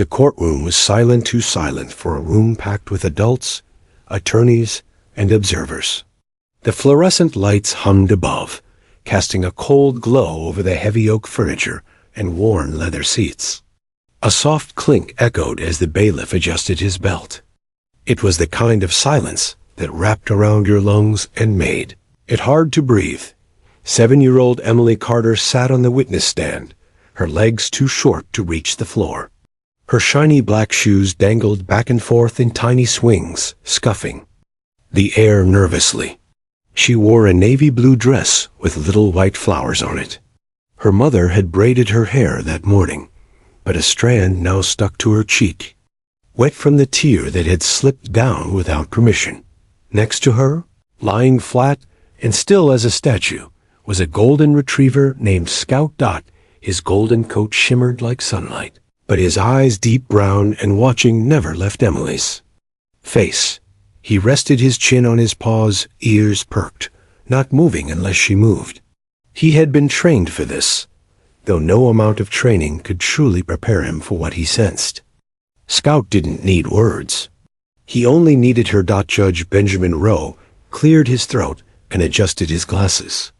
The courtroom was silent, too silent for a room packed with adults, attorneys, and observers. The fluorescent lights hummed above, casting a cold glow over the heavy oak furniture and worn leather seats. A soft clink echoed as the bailiff adjusted his belt. It was the kind of silence that wrapped around your lungs and made it hard to breathe. 7-year-old Emily Carter sat on the witness stand, her legs too short to reach the floor. Her shiny black shoes dangled back and forth in tiny swings, scuffing the air nervously. She wore a navy blue dress with little white flowers on it. Her mother had braided her hair that morning, but a strand now stuck to her cheek, wet from the tear that had slipped down without permission. Next to her, lying flat and still as a statue, was a golden retriever named Scout Dot. His golden coat shimmered like sunlight, but his eyes, deep brown and watching, never left Emily's face. He rested his chin on his paws, ears perked, not moving unless she moved. He had been trained for this, though no amount of training could truly prepare him for what he sensed. Scout didn't need words. He only needed her. Judge Benjamin Rowe cleared his throat and adjusted his glasses.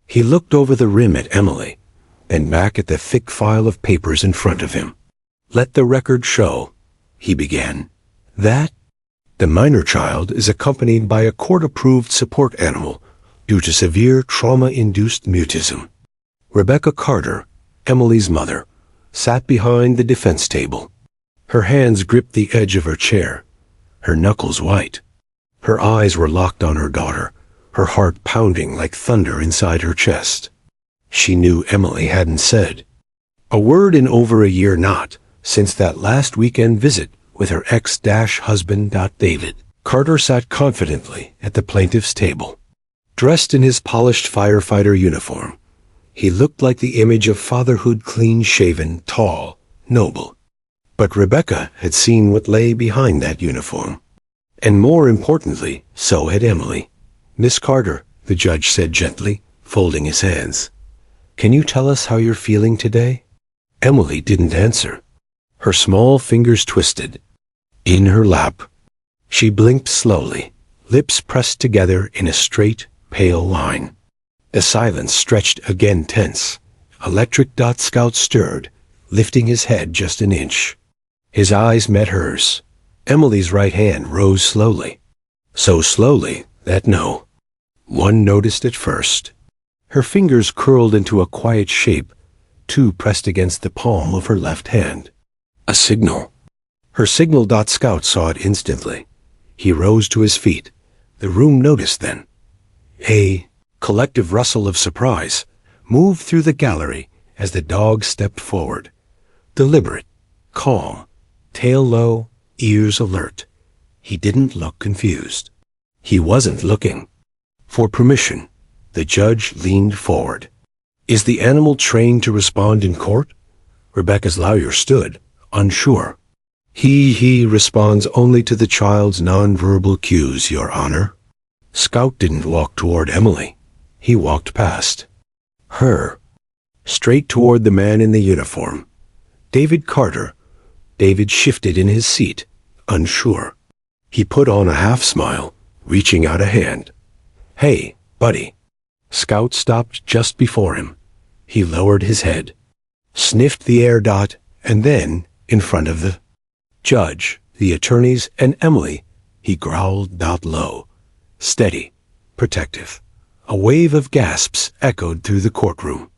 He looked over the rim at Emily, then back at the thick file of papers in front of him. "Let the record show," he began, "that the minor child is accompanied by a court-approved support animal due to severe trauma-induced mutism." Rebecca Carter, Emily's mother, sat behind the defense table. Her hands gripped the edge of her chair, her knuckles white. Her eyes were locked on her daughter, her heart pounding like thunder inside her chest. She knew Emily hadn't said a word in over a year, not since that last weekend visit with her ex-husband. David Carter sat confidently at the plaintiff's table. Dressed in his polished firefighter uniform, he looked like the image of fatherhood, clean-shaven, tall, noble. But Rebecca had seen what lay behind that uniform. And more importantly, so had Emily. "Miss Carter," the judge said gently, folding his hands, "can you tell us how you're feeling today?" Emily didn't answer. Her small fingers twisted in her lap. She blinked slowly, lips pressed together in a straight, pale line. The silence stretched again, tense. Electric. Scout stirred, lifting his head just an inch. His eyes met hers. Emily's right hand rose slowly. So slowly that no one noticed at first. Her fingers curled into a quiet shape, two pressed against the palm of her left hand. A signal. Her signal. Scout saw it instantly. He rose to his feet. The room noticed then. A collective rustle of surprise moved through the gallery as the dog stepped forward. Deliberate, calm, tail low, ears alert. He didn't look confused. He wasn't looking for permission. The judge leaned forward. "Is the animal trained to respond in court?" Rebecca's lawyer stood, unsure. He responds only to the child's nonverbal cues, Your Honor." Scout didn't walk toward Emily. He walked past her, straight toward the man in the uniform. David Carter. David shifted in his seat, unsure. He put on a half smile, reaching out a hand. "Hey, buddy." Scout stopped just before him. He lowered his head, sniffed the air. And then, in front of the judge, the attorneys, and Emily, he growled. Low, steady, protective. A wave of gasps echoed through the courtroom.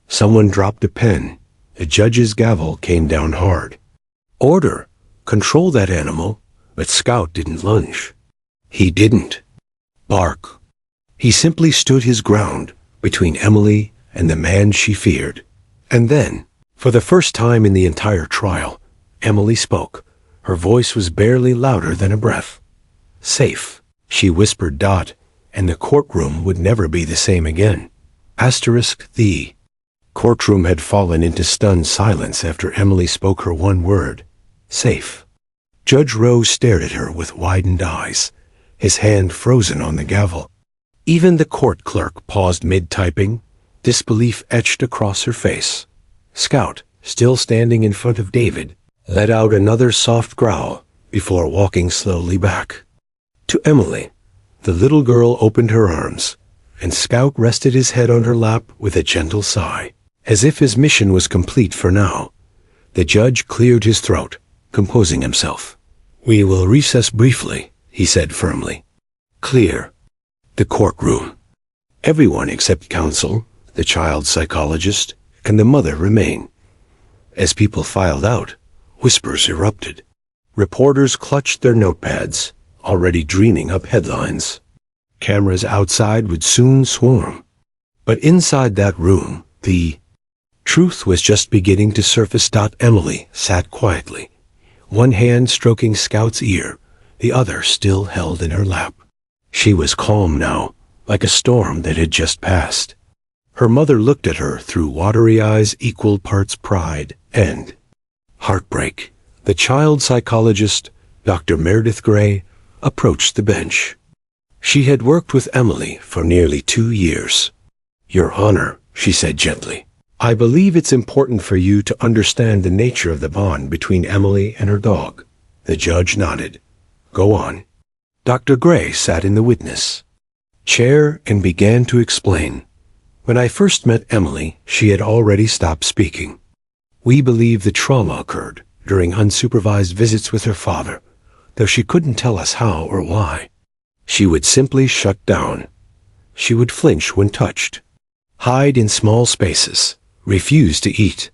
Someone dropped a pen. The judge's gavel came down hard. "Order! Control that animal." But Scout didn't lunge. He didn't bark. He simply stood his ground between Emily and the man she feared. And then, for the first time in the entire trial, Emily spoke. Her voice was barely louder than a breath. "Safe," she whispered. And the courtroom would never be the same again. The courtroom had fallen into stunned silence after Emily spoke her one word. Safe. Judge Rowe stared at her with widened eyes, his hand frozen on the gavel. Even the court clerk paused mid-typing, disbelief etched across her face. Scout, still standing in front of David, let out another soft growl before walking slowly back. To Emily, the little girl opened her arms, and Scout rested his head on her lap with a gentle sigh. As if his mission was complete for now, the judge cleared his throat, composing himself. "We will recess briefly," he said firmly. "Clear the courtroom. Everyone except counsel, the child psychologist, and the mother remain." As people filed out, whispers erupted. Reporters clutched their notepads, already dreaming up headlines. Cameras outside would soon swarm. But inside that room, the truth was just beginning to surface. Emily sat quietly, one hand stroking Scout's ear, the other still held in her lap. She was calm now, like a storm that had just passed. Her mother looked at her through watery eyes equal parts pride and heartbreak. The child psychologist, Dr. Meredith Gray, approached the bench. She had worked with Emily for nearly 2 years. "Your Honor," she said gently, "I believe it's important for you to understand the nature of the bond between Emily and her dog." The judge nodded. "Go on." Dr. Gray sat in the witness chair and began to explain. "When I first met Emily, she had already stopped speaking. We believe the trauma occurred during unsupervised visits with her father, though she couldn't tell us how or why. She would simply shut down. She would flinch when touched, hide in small spaces, refuse to eat."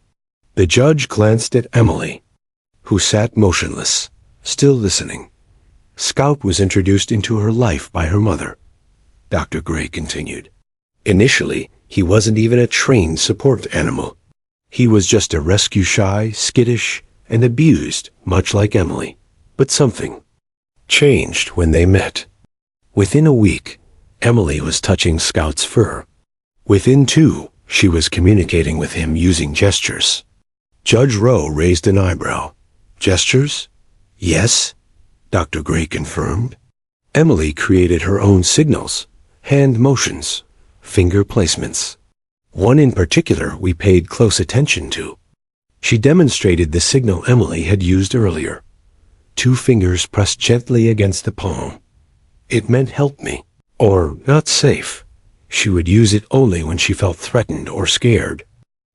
The judge glanced at Emily, who sat motionless, still listening. Scout was introduced into her life by her mother. Dr. Gray continued. "Initially, he wasn't even a trained support animal. He was just a rescue-shy, skittish, and abused, much like Emily. But something changed when they met. Within a week, Emily was touching Scout's fur. Within 2, she was communicating with him using gestures." Judge Rowe raised an eyebrow. "Gestures?" "Yes," Dr. Gray confirmed. "Emily created her own signals, hand motions, finger placements. One in particular we paid close attention to. She demonstrated the signal Emily had used earlier. 2 fingers pressed gently against the palm. It meant help me, or not safe. She would use it only when she felt threatened or scared.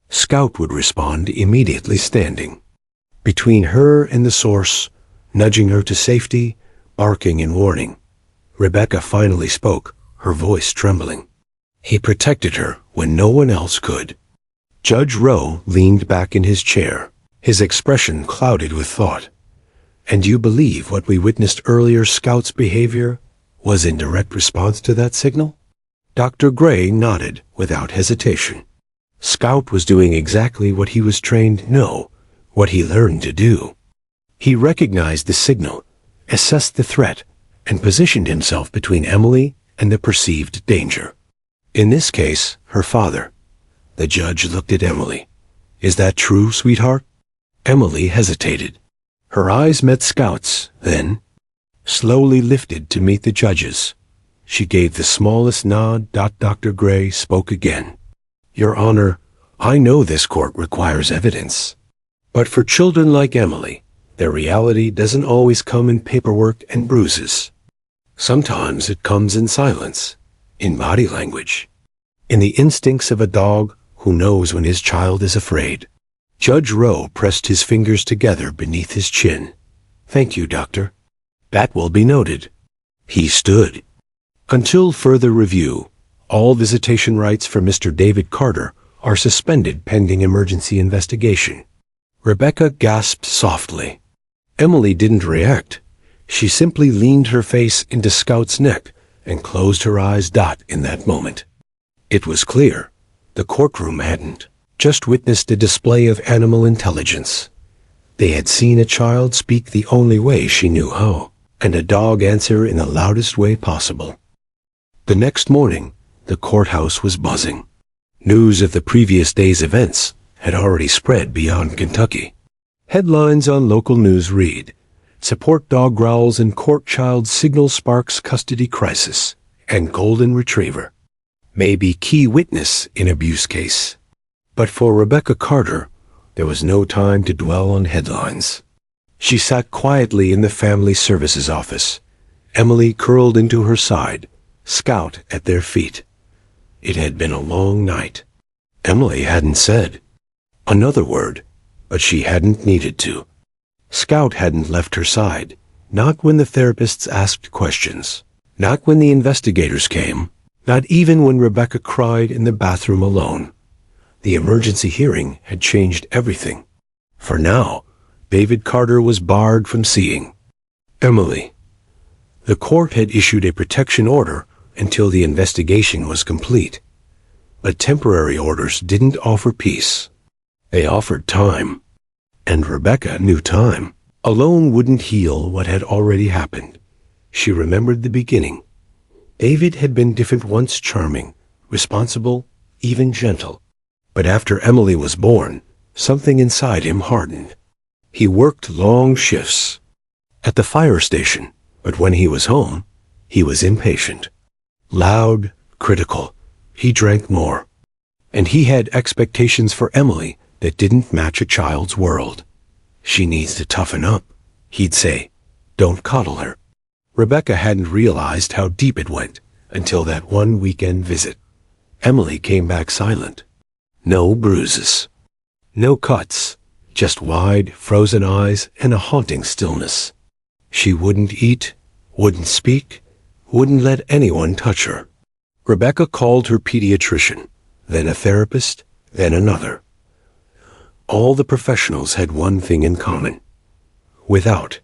Scout would respond immediately standing. Between her and the source, nudging her to safety, barking in warning. Rebecca finally spoke, her voice trembling. He protected her when no one else could." Judge Rowe leaned back in his chair, his expression clouded with thought. "And you believe what we witnessed earlier, Scout's behavior, was in direct response to that signal?" Dr. Gray nodded without hesitation. Scout was doing exactly what he was trained, no, what he learned to do. He recognized the signal, assessed the threat, and positioned himself between Emily and the perceived danger. In this case, her father. The judge looked at Emily. "Is that true, sweetheart?" Emily hesitated. Her eyes met Scout's, then slowly lifted to meet the judge's. She gave the smallest nod. Dr. Gray spoke again. "Your Honor, I know this court requires evidence. But for children like Emily, their reality doesn't always come in paperwork and bruises. Sometimes it comes in silence, in body language, in the instincts of a dog who knows when his child is afraid." Judge Rowe pressed his fingers together beneath his chin. "Thank you, Doctor. That will be noted." He stood. "Until further review, all visitation rights for Mr. David Carter are suspended pending emergency investigation." Rebecca gasped softly. Emily didn't react. She simply leaned her face into Scout's neck and closed her eyes. In that moment, it was clear. The courtroom hadn't just witnessed a display of animal intelligence. They had seen a child speak the only way she knew how, and a dog answer in the loudest way possible. The next morning, the courthouse was buzzing. News of the previous day's events had already spread beyond Kentucky. Headlines on local news read, "Support dog growls in court, child signal sparks custody crisis," and golden retriever may be key witness in abuse case. But for Rebecca Carter, there was no time to dwell on headlines. She sat quietly in the family services office, Emily curled into her side, Scout at their feet. It had been a long night. Emily hadn't said another word, but she hadn't needed to. Scout hadn't left her side, not when the therapists asked questions, not when the investigators came, not even when Rebecca cried in the bathroom alone. The emergency hearing had changed everything. For now, David Carter was barred from seeing Emily. The court had issued a protection order until the investigation was complete. But temporary orders didn't offer peace. They offered time. And Rebecca knew time alone wouldn't heal what had already happened. She remembered the beginning. David had been different once, charming, responsible, even gentle. But after Emily was born, something inside him hardened. He worked long shifts at the fire station, but when he was home, he was impatient. Loud, critical. He drank more. And he had expectations for Emily that didn't match a child's world. She needs to toughen up, he'd say. Don't coddle her. Rebecca hadn't realized how deep it went until that one weekend visit. Emily came back silent. No bruises. No cuts. Just wide, frozen eyes and a haunting stillness. She wouldn't eat, wouldn't speak, wouldn't let anyone touch her. Rebecca called her pediatrician, then a therapist, then another. All the professionals had one thing in common. Without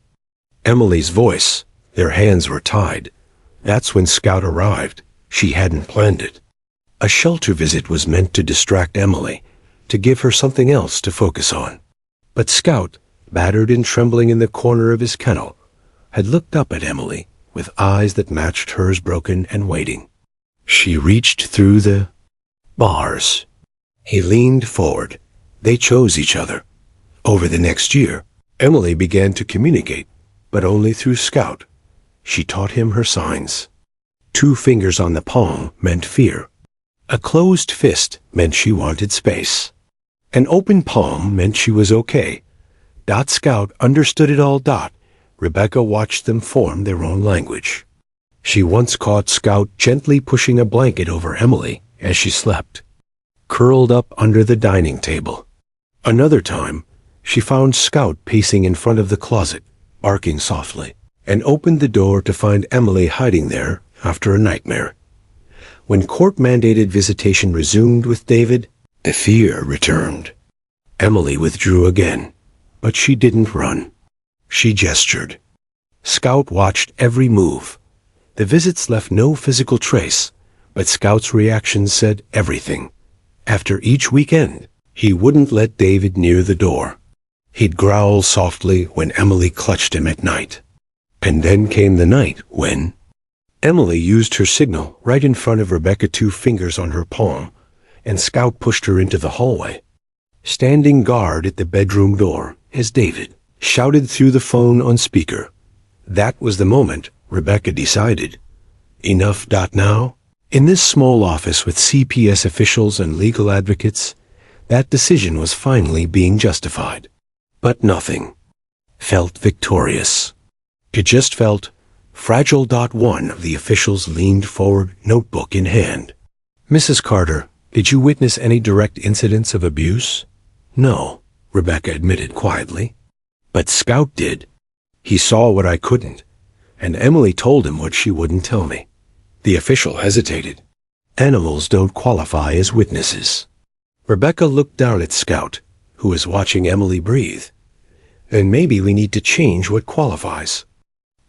Emily's voice, their hands were tied. That's when Scout arrived. She hadn't planned it. A shelter visit was meant to distract Emily, to give her something else to focus on. But Scout, battered and trembling in the corner of his kennel, had looked up at Emily with eyes that matched hers, broken and waiting. She reached through the bars. He leaned forward. They chose each other. Over the next year, Emily began to communicate, but only through Scout. She taught him her signs. 2 fingers on the palm meant fear. A closed fist meant she wanted space. An open palm meant she was okay. Scout understood it all. Rebecca watched them form their own language. She once caught Scout gently pushing a blanket over Emily as she slept, curled up under the dining table. Another time, she found Scout pacing in front of the closet, barking softly, and opened the door to find Emily hiding there after a nightmare. When court-mandated visitation resumed with David, the fear returned. Emily withdrew again, but she didn't run. She gestured. Scout watched every move. The visits left no physical trace, but Scout's reactions said everything. After each weekend, he wouldn't let David near the door. He'd growl softly when Emily clutched him at night. And then came the night when Emily used her signal right in front of Rebecca, 2 fingers on her palm, and Scout pushed her into the hallway. Standing guard at the bedroom door as David shouted through the phone on speaker. That was the moment Rebecca decided. Enough. Now? In this small office with CPS officials and legal advocates, that decision was finally being justified. But nothing felt victorious. It just felt fragile. One of the officials leaned forward, notebook in hand. Mrs. Carter, did you witness any direct incidents of abuse? No, Rebecca admitted quietly. But Scout did. He saw what I couldn't, and Emily told him what she wouldn't tell me. The official hesitated. Animals don't qualify as witnesses. Rebecca looked down at Scout, who was watching Emily breathe. Then maybe we need to change what qualifies.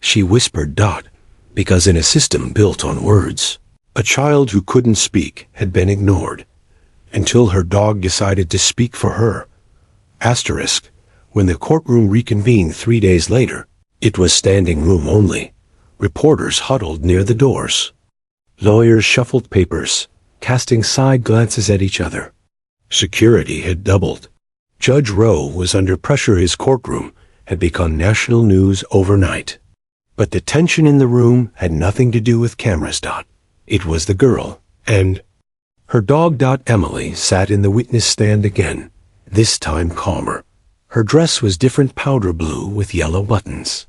She whispered. Because in a system built on words, a child who couldn't speak had been ignored, until her dog decided to speak for her. Asterisk. When the courtroom reconvened 3 days later, it was standing room only. Reporters huddled near the doors. Lawyers shuffled papers, casting side glances at each other. Security had doubled. Judge Rowe was under pressure. His courtroom had become national news overnight. But the tension in the room had nothing to do with cameras. It was the girl and her dog. Emily sat in the witness stand again, this time calmer. Her dress was different powder blue with yellow buttons.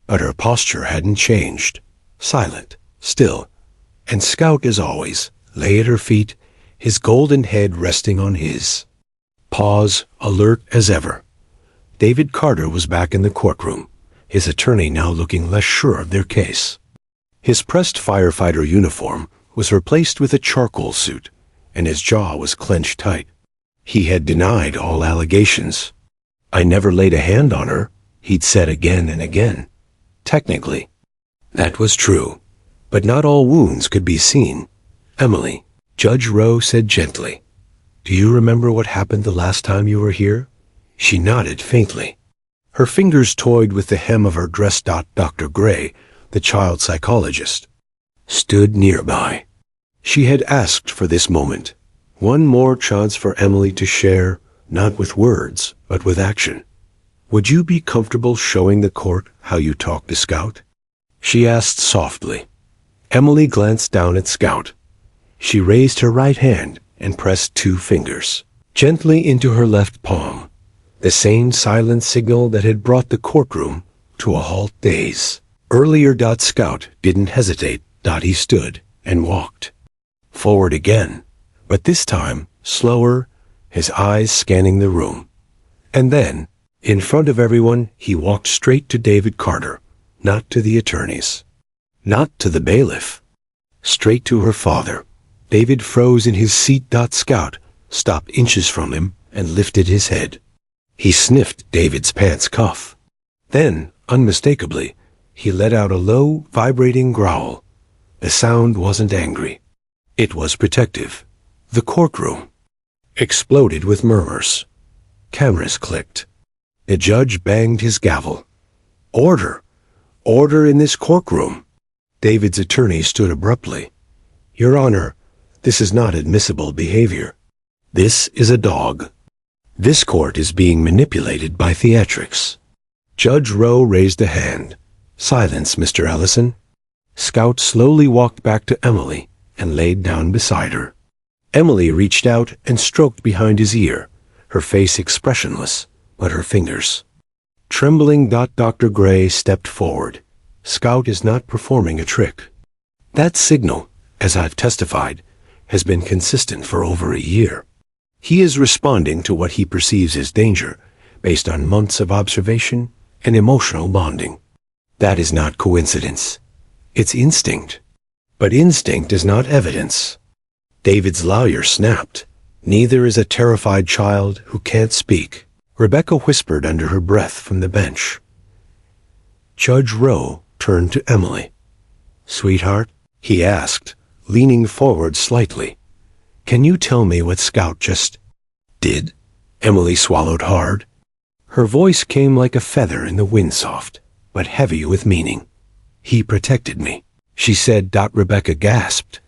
But her posture hadn't changed. Silent, still, and Scout, as always, lay at her feet, his golden head resting on his. Paws alert as ever. David Carter was back in the courtroom, his attorney now looking less sure of their case. His pressed firefighter uniform was replaced with a charcoal suit, and his jaw was clenched tight. He had denied all allegations. "I never laid a hand on her," he'd said again and again. Technically, that was true, but not all wounds could be seen. "Emily," Judge Rowe said gently, "do you remember what happened the last time you were here?" She nodded faintly. Her fingers toyed with the hem of her dress. Dr. Gray, the child psychologist, stood nearby. She had asked for this moment, one more chance for Emily to share, not with words, but with action. "Would you be comfortable showing the court how you talk to Scout?" she asked softly. Emily glanced down at Scout. She raised her right hand and pressed 2 fingers gently into her left palm, the same silent signal that had brought the courtroom to a halt days earlier. Scout didn't hesitate. He stood and walked forward again, but this time slower, his eyes scanning the room. And then, in front of everyone, he walked straight to David Carter, not to the attorneys, not to the bailiff, straight to her father. David froze in his seat. Scout stopped inches from him and lifted his head. He sniffed David's pants cuff. Then, unmistakably, he let out a low, vibrating growl. The sound wasn't angry. It was protective. The courtroom exploded with murmurs. Cameras clicked. The judge banged his gavel. "Order! Order in this courtroom!" David's attorney stood abruptly. "Your Honor, this is not admissible behavior. This is a dog. This court is being manipulated by theatrics." Judge Rowe raised a hand. "Silence, Mr. Ellison." Scout slowly walked back to Emily and laid down beside her. Emily reached out and stroked behind his ear, her face expressionless, but her fingers trembling. Dr. Gray stepped forward. "Scout is not performing a trick. That signal, as I've testified, has been consistent for over a year. He is responding to what he perceives as danger, based on months of observation and emotional bonding. That is not coincidence. It's instinct. But instinct is not evidence." David's lawyer snapped. "Neither is a terrified child who can't speak," Rebecca whispered under her breath from the bench. Judge Rowe turned to Emily. "Sweetheart," he asked, leaning forward slightly, "can you tell me what Scout just did?" Emily swallowed hard. Her voice came like a feather in the windsoft, but heavy with meaning. "He protected me," she said. Rebecca gasped.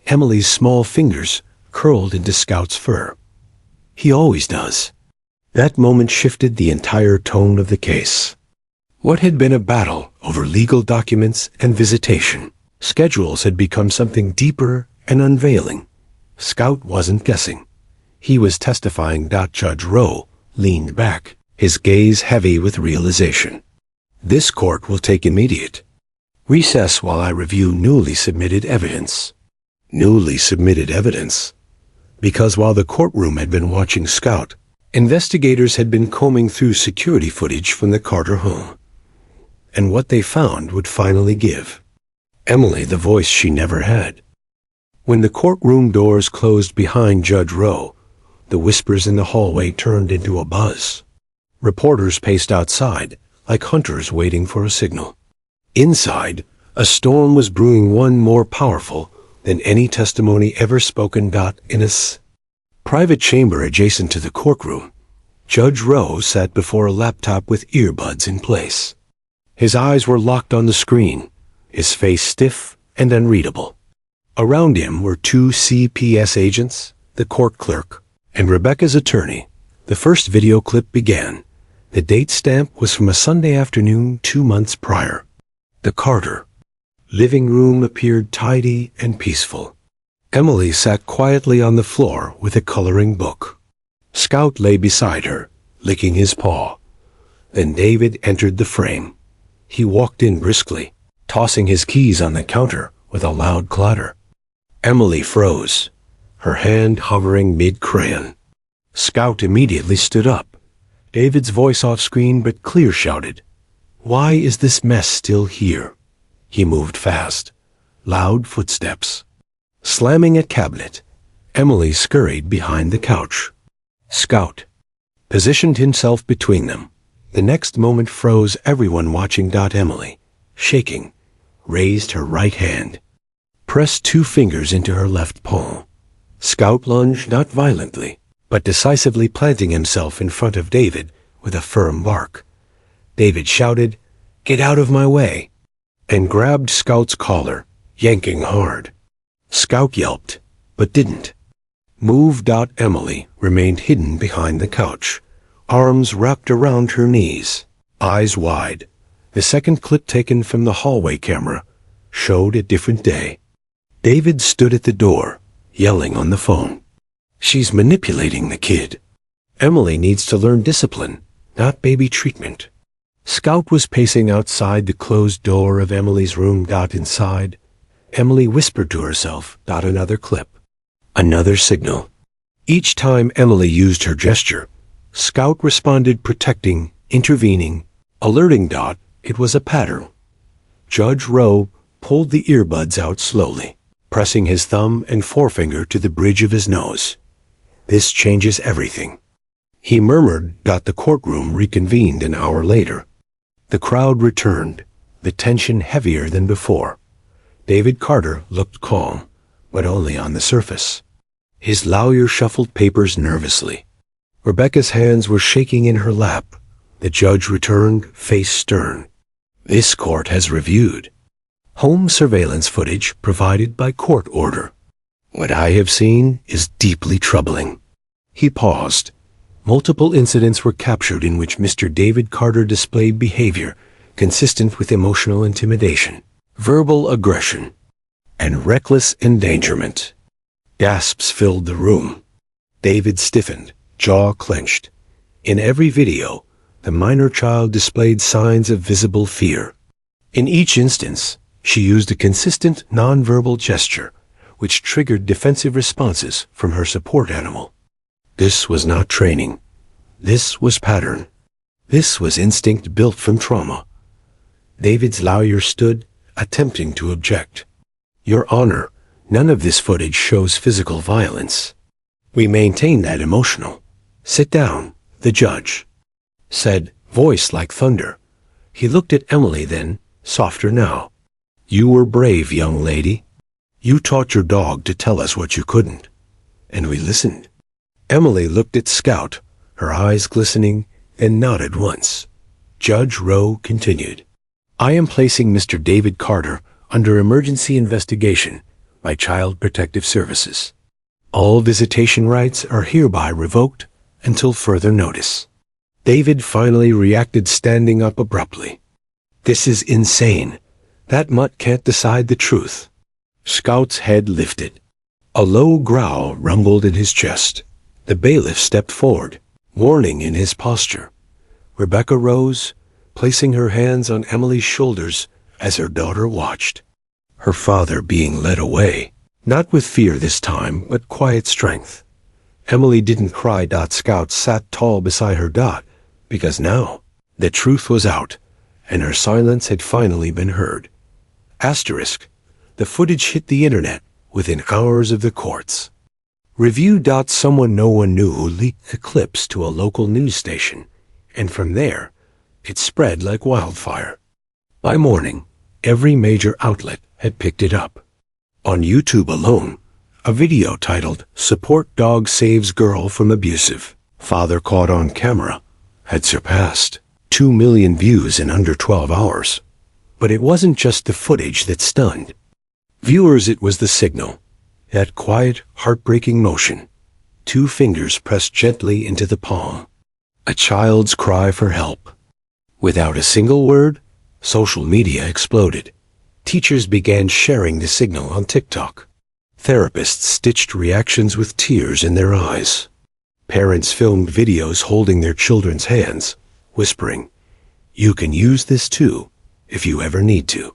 Emily's small fingers curled into Scout's fur. "He always does." That moment shifted the entire tone of the case. What had been a battle over legal documents and visitation schedules had become something deeper and unveiling. Scout wasn't guessing. He was testifying. Judge Rowe leaned back, his gaze heavy with realization. "This court will take immediate recess while I review newly submitted evidence." Newly submitted evidence? Because while the courtroom had been watching Scout, investigators had been combing through security footage from the Carter home. And what they found would finally give Emily the voice she never had. When the courtroom doors closed behind Judge Rowe, the whispers in the hallway turned into a buzz. Reporters paced outside, like hunters waiting for a signal. Inside, a storm was brewing, one more powerful than any testimony ever spoken. In a private chamber adjacent to the courtroom, Judge Rowe sat before a laptop with earbuds in place. His eyes were locked on the screen, his face stiff and unreadable. Around him were 2 CPS agents, the court clerk, and Rebecca's attorney. The first video clip began. The date stamp was from a Sunday afternoon 2 months prior. The Carter living room appeared tidy and peaceful. Emily sat quietly on the floor with a coloring book. Scout lay beside her, licking his paw. Then David entered the frame. He walked in briskly, tossing his keys on the counter with a loud clatter. Emily froze, her hand hovering mid-crayon. Scout immediately stood up. David's voice off-screen but clear shouted, "Why is this mess still here?" He moved fast. Loud footsteps. Slamming a cabinet, Emily scurried behind the couch. Scout positioned himself between them. The next moment froze everyone watching. Emily, shaking, raised her right hand, pressed 2 fingers into her left palm. Scout lunged not violently, but decisively, planting himself in front of David with a firm bark. David shouted, "Get out of my way," and grabbed Scout's collar, yanking hard. Scout yelped, but didn't move. Emily remained hidden behind the couch, arms wrapped around her knees, eyes wide. The second clip, taken from the hallway camera, showed a different day. David stood at the door, yelling on the phone. "She's manipulating the kid. Emily needs to learn discipline, not baby treatment." Scout was pacing outside the closed door of Emily's room. Inside, Emily whispered to herself. Another clip. Another signal. Each time Emily used her gesture, Scout responded, protecting, intervening, alerting. It was a pattern. Judge Rowe pulled the earbuds out slowly, pressing his thumb and forefinger to the bridge of his nose. "This changes everything," he murmured. The courtroom reconvened an hour later. The crowd returned, the tension heavier than before. David Carter looked calm, but only on the surface. His lawyer shuffled papers nervously. Rebecca's hands were shaking in her lap. The judge returned, face stern. "This court has reviewed home surveillance footage provided by court order. What I have seen is deeply troubling." He paused. Multiple incidents were captured in which Mr. David Carter displayed behavior consistent with emotional intimidation, verbal aggression, and reckless endangerment. Gasps filled the room. David stiffened, jaw clenched. In every video, the minor child displayed signs of visible fear. In each instance, she used a consistent nonverbal gesture, which triggered defensive responses from her support animal. This was not training. This was pattern. This was instinct built from trauma. David's lawyer stood, attempting to object. "Your Honor, none of this footage shows physical violence. We maintain that emotional." "Sit down," the judge said, voice like thunder. He looked at Emily then, softer now. "You were brave, young lady. You taught your dog to tell us what you couldn't, and we listened." Emily looked at Scout, her eyes glistening, and nodded once. Judge Rowe continued, "I am placing Mr. David Carter under emergency investigation by Child Protective Services. All visitation rights are hereby revoked until further notice." David finally reacted, standing up abruptly. "This is insane. That mutt can't decide the truth." Scout's head lifted. A low growl rumbled in his chest. The bailiff stepped forward, warning in his posture. Rebecca rose, placing her hands on Emily's shoulders as her daughter watched. Her father being led away, not with fear this time, but quiet strength. Emily didn't cry. Scout sat tall beside her. Because now, the truth was out, and her silence had finally been heard. Asterisk. The footage hit the internet within hours of the courts. Review. Someone no one knew who leaked the clips to a local news station, and from there, it spread like wildfire. By morning, every major outlet had picked it up. On YouTube alone, a video titled "Support Dog Saves Girl from Abusive Father Caught on Camera" had surpassed 2 million views in under 12 hours. But it wasn't just the footage that stunned viewers, it was the signal. That quiet, heartbreaking motion. 2 fingers pressed gently into the palm. A child's cry for help. Without a single word, social media exploded. Teachers began sharing the signal on TikTok. Therapists stitched reactions with tears in their eyes. Parents filmed videos holding their children's hands, whispering, "You can use this too, if you ever need to."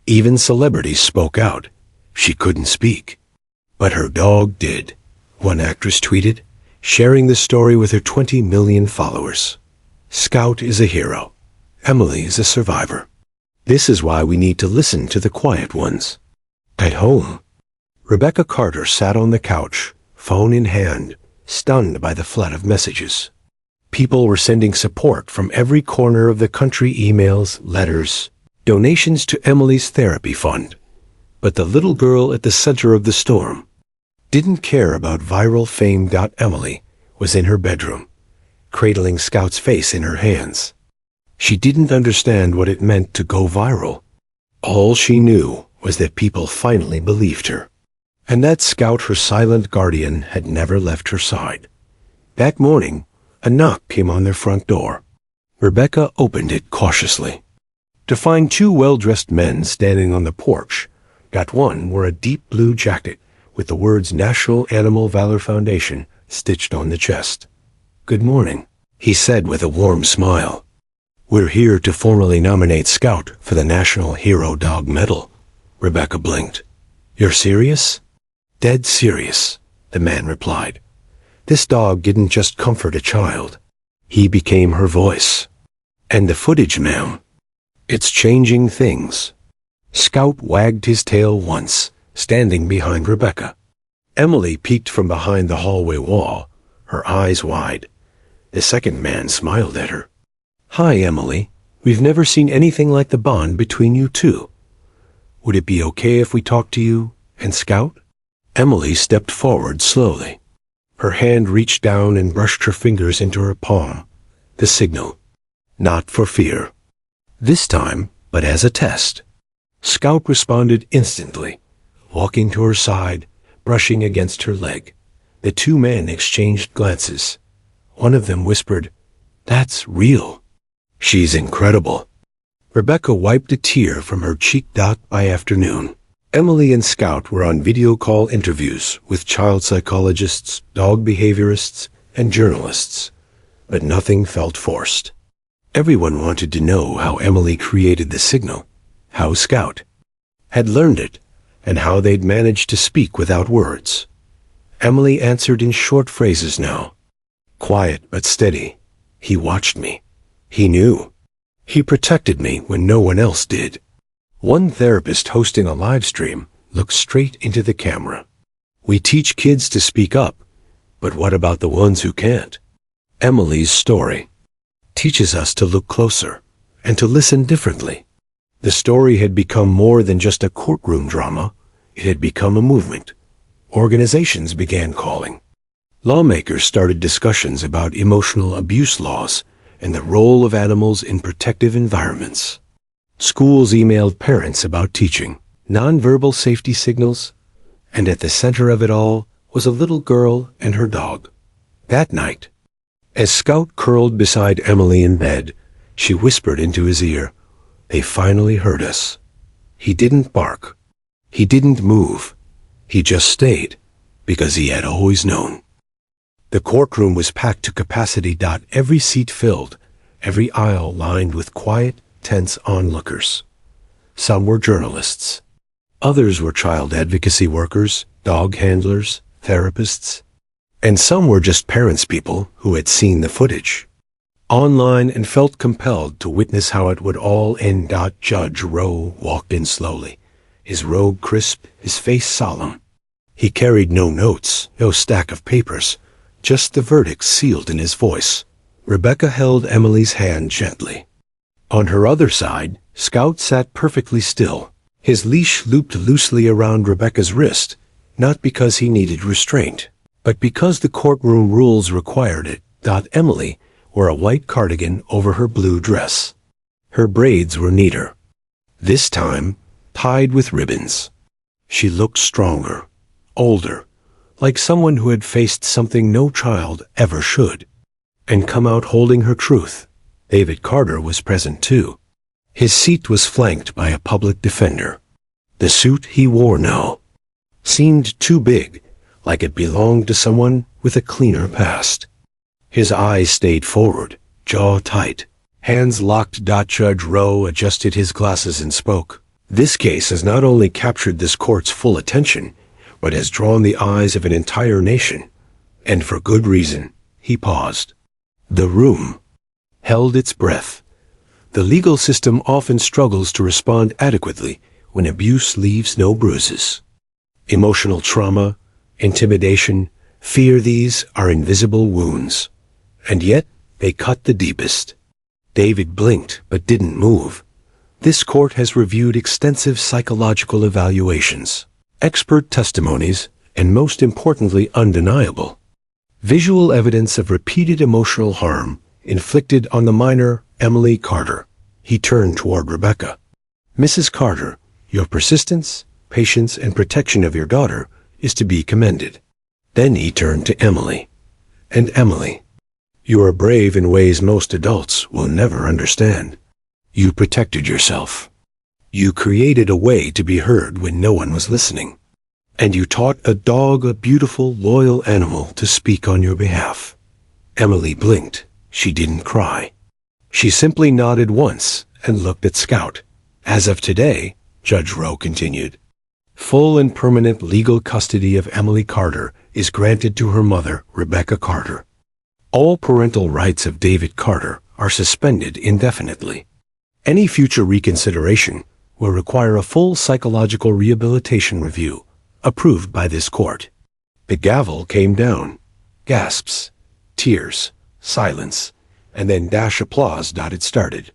Even celebrities spoke out. She couldn't speak, but her dog did. One actress tweeted, sharing the story with her 20 million followers. Scout is a hero. Emily is a survivor. This is why we need to listen to the quiet ones. At home, Rebecca Carter sat on the couch, phone in hand, stunned by the flood of messages. People were sending support from every corner of the country, emails, letters, donations to Emily's therapy fund. But the little girl at the center of the storm didn't care about viral fame. Emily was in her bedroom, cradling Scout's face in her hands. She didn't understand what it meant to go viral. All she knew was that people finally believed her, and that Scout, her silent guardian, had never left her side. That morning, a knock came on their front door. Rebecca opened it cautiously, to find two well-dressed men standing on the porch. One wore a deep blue jacket with the words National Animal Valor Foundation stitched on the chest. "Good morning," he said with a warm smile. "We're here to formally nominate Scout for the National Hero Dog Medal." Rebecca blinked. "You're serious?" "Dead serious," the man replied. "This dog didn't just comfort a child. He became her voice. And the footage, ma'am, it's changing things." Scout wagged his tail once, standing behind Rebecca. Emily peeked from behind the hallway wall, her eyes wide. The second man smiled at her. "Hi, Emily. We've never seen anything like the bond between you two. Would it be okay if we talked to you and Scout?" Emily stepped forward slowly. Her hand reached down and brushed her fingers into her palm. The signal. Not for fear. This time, but as a test. Scout responded instantly, walking to her side, brushing against her leg. The two men exchanged glances. One of them whispered, "That's real. She's incredible." Rebecca wiped a tear from her cheek. By afternoon, Emily and Scout were on video call interviews with child psychologists, dog behaviorists, and journalists, but nothing felt forced. Everyone wanted to know how Emily created the signal, how Scout had learned it, and how they'd managed to speak without words. Emily answered in short phrases now. Quiet but steady. He watched me. He knew. He protected me when no one else did. One therapist hosting a live stream looked straight into the camera. "We teach kids to speak up, but what about the ones who can't?" Emily's story teaches us to look closer and to listen differently. The story had become more than just a courtroom drama. It had become a movement. Organizations began calling. Lawmakers started discussions about emotional abuse laws and the role of animals in protective environments. Schools emailed parents about teaching nonverbal safety signals, and at the center of it all was a little girl and her dog. That night, as Scout curled beside Emily in bed, she whispered into his ear, "They finally heard us." He didn't bark. He didn't move. He just stayed, because he had always known. The courtroom was packed to capacity. Every seat filled, every aisle lined with quiet, tense onlookers. Some were journalists. Others were child advocacy workers, dog handlers, therapists. And some were just people who had seen the footage online and felt compelled to witness how it would all end. Judge Rowe walked in slowly, his robe crisp, his face solemn. He carried no notes, no stack of papers, just the verdict sealed in his voice. Rebecca held Emily's hand gently. On her other side, Scout sat perfectly still, his leash looped loosely around Rebecca's wrist, not because he needed restraint, but because the courtroom rules required it. Emily wore a white cardigan over her blue dress. Her braids were neater, this time tied with ribbons. She looked stronger, older, like someone who had faced something no child ever should, and come out holding her truth. David Carter was present too. His seat was flanked by a public defender. The suit he wore now seemed too big, like it belonged to someone with a cleaner past. His eyes stayed forward, jaw tight. Hands locked. Judge Rowe adjusted his glasses and spoke. This case has not only captured this court's full attention, but has drawn the eyes of an entire nation. And for good reason. He paused. The room held its breath. The legal system often struggles to respond adequately when abuse leaves no bruises. Emotional trauma, intimidation, fear, these are invisible wounds. And yet, they cut the deepest. David blinked but didn't move. This court has reviewed extensive psychological evaluations, expert testimonies, and most importantly, undeniable visual evidence of repeated emotional harm inflicted on the minor Emily Carter. He turned toward Rebecca. Mrs. Carter, your persistence, patience, and protection of your daughter is to be commended. Then he turned to Emily. And Emily, you are brave in ways most adults will never understand. You protected yourself. You created a way to be heard when no one was listening. And you taught a dog, a beautiful, loyal animal, to speak on your behalf. Emily blinked. She didn't cry. She simply nodded once and looked at Scout. As of today, Judge Rowe continued, full and permanent legal custody of Emily Carter is granted to her mother, Rebecca Carter. All parental rights of David Carter are suspended indefinitely. Any future reconsideration will require a full psychological rehabilitation review, approved by this court. The gavel came down. Gasps, tears, silence, and then applause. It started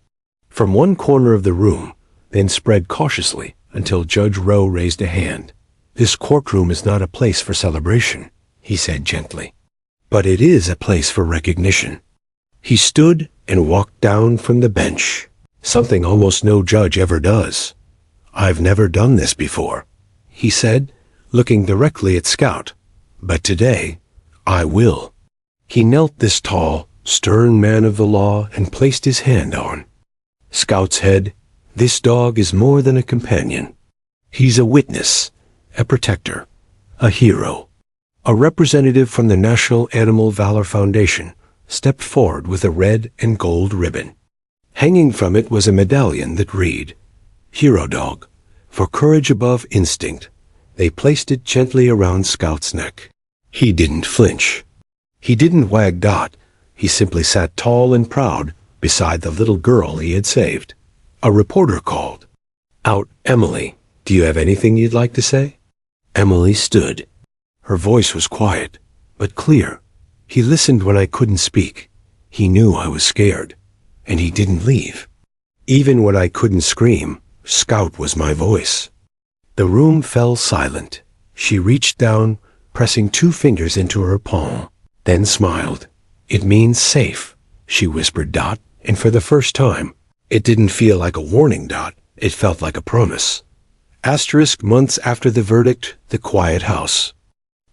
from one corner of the room, then spread cautiously until Judge Rowe raised a hand. This courtroom is not a place for celebration, he said gently, but it is a place for recognition. He stood and walked down from the bench, something almost no judge ever does. I've never done this before, he said, looking directly at Scout, but today I will. He knelt this tall, stern man of the law and placed his hand on Scout's head. This dog is more than a companion. He's a witness, a protector, a hero. A representative from the National Animal Valor Foundation stepped forward with a red and gold ribbon. Hanging from it was a medallion that read, Hero Dog, for courage above instinct. They placed it gently around Scout's neck. He didn't flinch. He didn't wag Dot. He simply sat tall and proud beside the little girl he had saved. A reporter called out, Emily, do you have anything you'd like to say? Emily stood. Her voice was quiet, but clear. He listened when I couldn't speak. He knew I was scared, and he didn't leave. Even when I couldn't scream, Scout was my voice. The room fell silent. She reached down, pressing 2 fingers into her palm, then smiled. It means safe, she whispered, Dot, and for the first time, it didn't feel like a warning, Dot. It felt like a promise. Months after the verdict, the quiet house,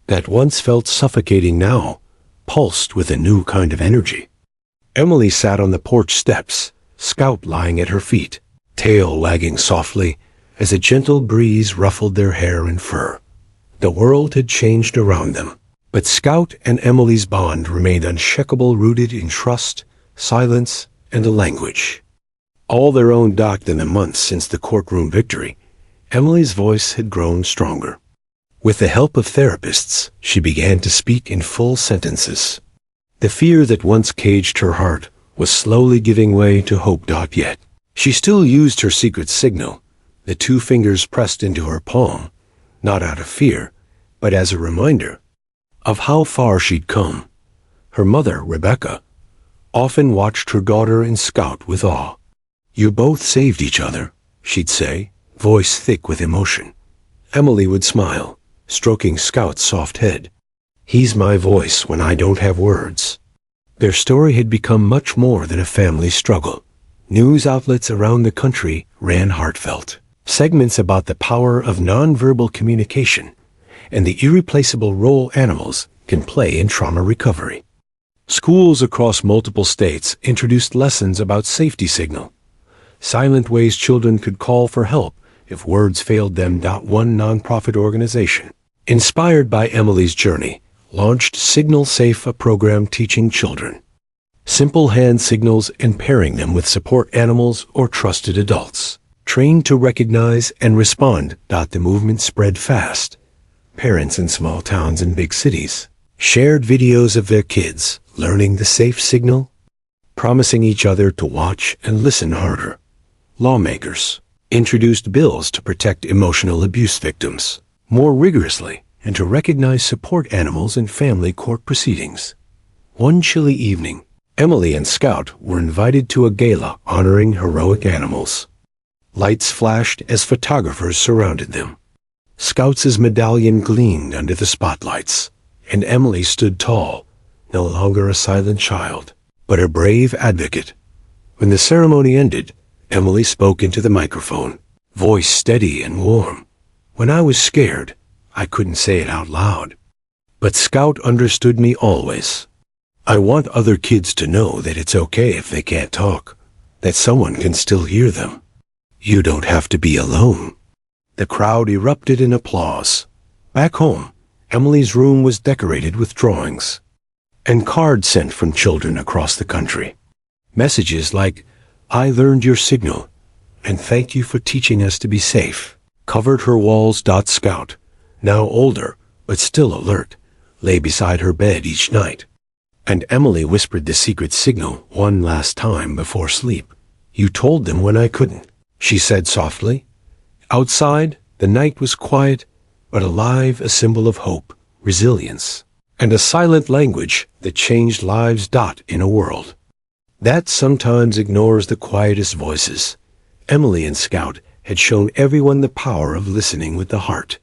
that once felt suffocating now, pulsed with a new kind of energy. Emily sat on the porch steps, Scout lying at her feet, tail wagging softly as a gentle breeze ruffled their hair and fur. The world had changed around them, but Scout and Emily's bond remained unshakable, rooted in trust, silence, and a language. All their own. In the months since the courtroom victory, Emily's voice had grown stronger. With the help of therapists, she began to speak in full sentences. The fear that once caged her heart was slowly giving way to hope. Yet, she still used her secret signal, the 2 fingers pressed into her palm, not out of fear, but as a reminder of how far she'd come. Her mother, Rebecca, often watched her daughter and Scout with awe. You both saved each other, she'd say, voice thick with emotion. Emily would smile, stroking Scout's soft head. He's my voice when I don't have words. Their story had become much more than a family struggle. News outlets around the country ran heartfelt segments about the power of nonverbal communication and the irreplaceable role animals can play in trauma recovery. Schools across multiple states introduced lessons about safety signal, silent ways children could call for help if words failed them. One nonprofit organization, inspired by Emily's journey, launched Signal Safe, a program teaching children simple hand signals and pairing them with support animals or trusted adults, trained to recognize and respond. The movement spread fast. Parents in small towns and big cities shared videos of their kids learning the safe signal, promising each other to watch and listen harder. Lawmakers introduced bills to protect emotional abuse victims more rigorously and to recognize support animals in family court proceedings. One chilly evening, Emily and Scout were invited to a gala honoring heroic animals. Lights flashed as photographers surrounded them. Scout's medallion gleamed under the spotlights, and Emily stood tall, no longer a silent child, but a brave advocate. When the ceremony ended, Emily spoke into the microphone, voice steady and warm. When I was scared, I couldn't say it out loud. But Scout understood me always. I want other kids to know that it's okay if they can't talk, that someone can still hear them. You don't have to be alone. The crowd erupted in applause. Back home, Emily's room was decorated with drawings and cards sent from children across the country. Messages like, "I learned your signal," and "Thank you for teaching us to be safe," covered her walls. Scout, now older but still alert, lay beside her bed each night. And Emily whispered the secret signal one last time before sleep. "You told them when I couldn't," she said softly. Outside, the night was quiet but alive, a symbol of hope, resilience, and a silent language that changed lives. In a world that sometimes ignores the quietest voices, Emily and Scout had shown everyone the power of listening with the heart.